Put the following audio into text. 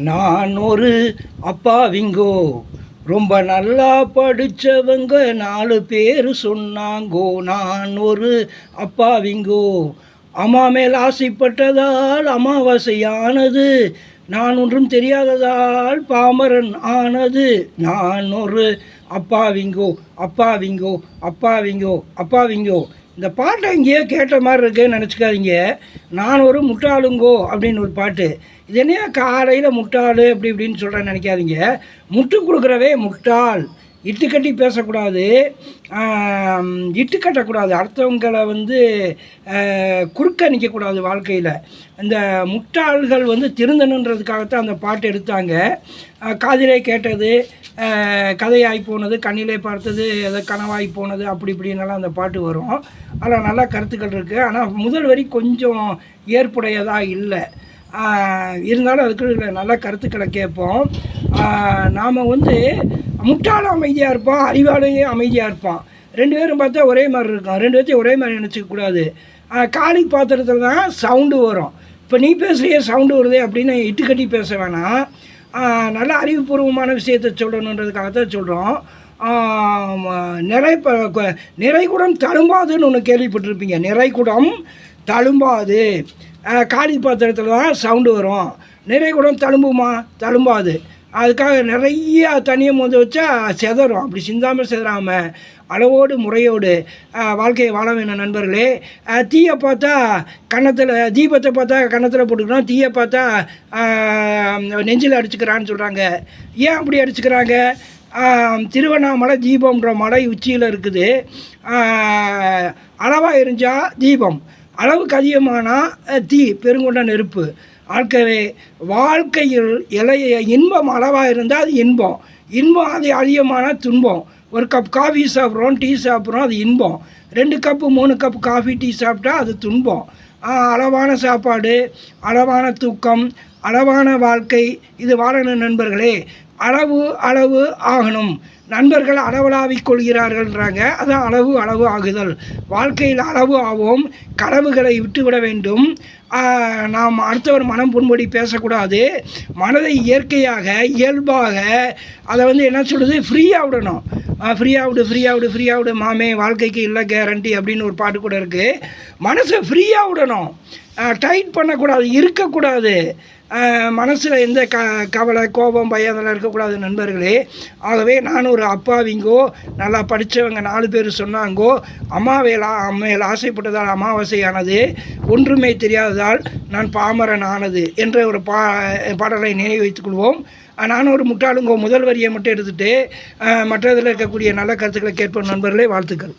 நான் ஒரு அப்பாவிங்கோ, ரொம்ப நல்லா படித்தவங்க 4 பேர் சொன்னாங்கோ. நான் ஒரு அப்பாவிங்கோ, அம்மா மேல் ஆசைப்பட்டதால் அமாவாசையானது. நான் ஒன்றும் தெரியாததால் பாமரன் ஆனது. நான் ஒரு அப்பாவிங்கோ, அப்பாவிங்கோ, அப்பாவிங்கோ, அப்பாவிங்கோ. இந்த பாட்டை எங்கேயோ கேட்ட மாதிரி இருக்குன்னு நினச்சிக்காதீங்க. நான் ஒரு முட்டாளுங்கோ அப்படின்னு ஒரு பாட்டு. இது என்னையா காலையில் முட்டாள் அப்படி இப்படின்னு சொல்கிறேன்னு நினைக்காதீங்க. முட்டு கொடுக்குறவே முட்டாள். இட்டு கட்டி பேசக்கூடாது, இட்டு கட்டக்கூடாது, அடுத்தவங்களை குறுக்க நிற்கக்கூடாது வாழ்க்கையில். இந்த முட்டாள்கள் திருந்தணுன்றதுக்காகத்தான் அந்த பாட்டு எடுத்தாங்க. காதிலே கேட்டது கதையாகி போனது, கண்ணிலே பார்த்தது எதை கனவாகி போனது, அப்படி இப்படின்னெல்லாம் அந்த பாட்டு வரும். அதில் நல்லா கருத்துக்கள் இருக்குது. ஆனால் முதல் வரி கொஞ்சம் ஏற்புடையதாக இல்லை. இருந்தாலும் அதுக்கு நல்ல கருத்துக்களை கேட்போம். நாம் முட்டாளும் அமைதியாக இருப்பான், அறிவாளையும் அமைதியாக இருப்பான். 2 பேரும் பார்த்தா ஒரே மாதிரி இருக்கும். 2 பேர்த்தையும் ஒரே மாதிரி நினச்சிக்கக்கூடாது. காலி பாத்திரத்தில் தான் சவுண்டு வரும். இப்போ நீ பேசுகிறிய சவுண்டு வருது அப்படின்னு இட்டு கட்டி பேச வேணாம். நல்ல அறிவுபூர்வமான விஷயத்தை சொல்லணுன்றதுக்காகத்தான் சொல்கிறோம். நிறைகுடம் தழும்பாதுன்னு ஒன்று கேள்விப்பட்டிருப்பீங்க. நிறைகுடம் தழும்பாது. காலி பாத்திரத்தில் தான் சவுண்டு வரும். நிறைகுடம் தழும்புமா? தழும்பாது. அதுக்காக நிறைய தண்ணியை வச்சா செதறும். அப்படி சிந்தாமல் செதறாமல் அளவோடு முறையோடு வாழ்க்கையை வாழ வேணும் நண்பர்களே. தீயை பார்த்தா கன்னத்தில், தீபத்தை பார்த்தா கன்னத்தில் போட்டுக்கிறோம், தீயை பார்த்தா நெஞ்சில் அடிச்சுக்கிறான்னு சொல்கிறாங்க. ஏன் அப்படி அடிச்சுக்கிறாங்க? திருவண்ணாமலை தீபம்ன்ற மலை உச்சியில் இருக்குது. அளவாக எரிஞ்சால் தீபம், அளவுக்கு அதிகமானால் தீ, பெருங்கொண்ட நெருப்பு. வாழ்க்கையில் இன்பம் அளவாக இருந்தால் அது இன்பம், இன்பம் அது அதிகமான துன்பம். ஒரு கப் காஃபி சாப்பிட்றோம், டீ சாப்பிட்றோம், அது இன்பம். 2 கப்பு 3 கப் காஃபி டீ சாப்பிட்டா அது துன்பம். அளவான சாப்பாடு, அளவான தூக்கம், அளவான வாழ்க்கை, இது வாழணும் நண்பர்களே. அளவு ஆகணும். நண்பர்கள் அளவலாவிக் கொள்கிறார்கள்ன்றாங்க. அதான் அளவு ஆகுதல். வாழ்க்கையில் அளவு ஆவோம். களவுகளை விட்டுவிட வேண்டும். நாம் அடுத்தவர் மனம் புண்படி பேசக்கூடாது. மனதை இயற்கையாக இயல்பாக அதை என்ன சொல்லுது, ஃப்ரீயாக விடணும். ஃப்ரீயாக விடு மாமே, வாழ்க்கைக்கு இல்லை கேரண்டி அப்படின்னு ஒரு பாட்டு கூட இருக்குது. மனசை ஃப்ரீயாக விடணும், டைட் பண்ணக்கூடாது, இருக்கக்கூடாது. மனசில் எந்த கவலை, கோபம், பயம் அதெல்லாம் இருக்கக்கூடாது நண்பர்களே. ஆகவே நான் ஒரு அப்பாவிங்கோ, நல்லா படித்தவங்க 4 பேர் சொன்னாங்கோ. அம்மையில் ஆசைப்பட்டதால் அமாவாசையானது, ஒன்றுமே தெரியாததால் நான் பாமரன் ஆனது என்ற ஒரு பாடலை நினைவு வைத்துக் கொள்வோம். நான் ஒரு முட்டாளுங்கோ முதல் வரியை மட்டும் எடுத்துகிட்டு மற்றதில் இருக்கக்கூடிய நல்ல கருத்துக்களை கேட்போம் நண்பர்களே. வாழ்த்துக்கள்.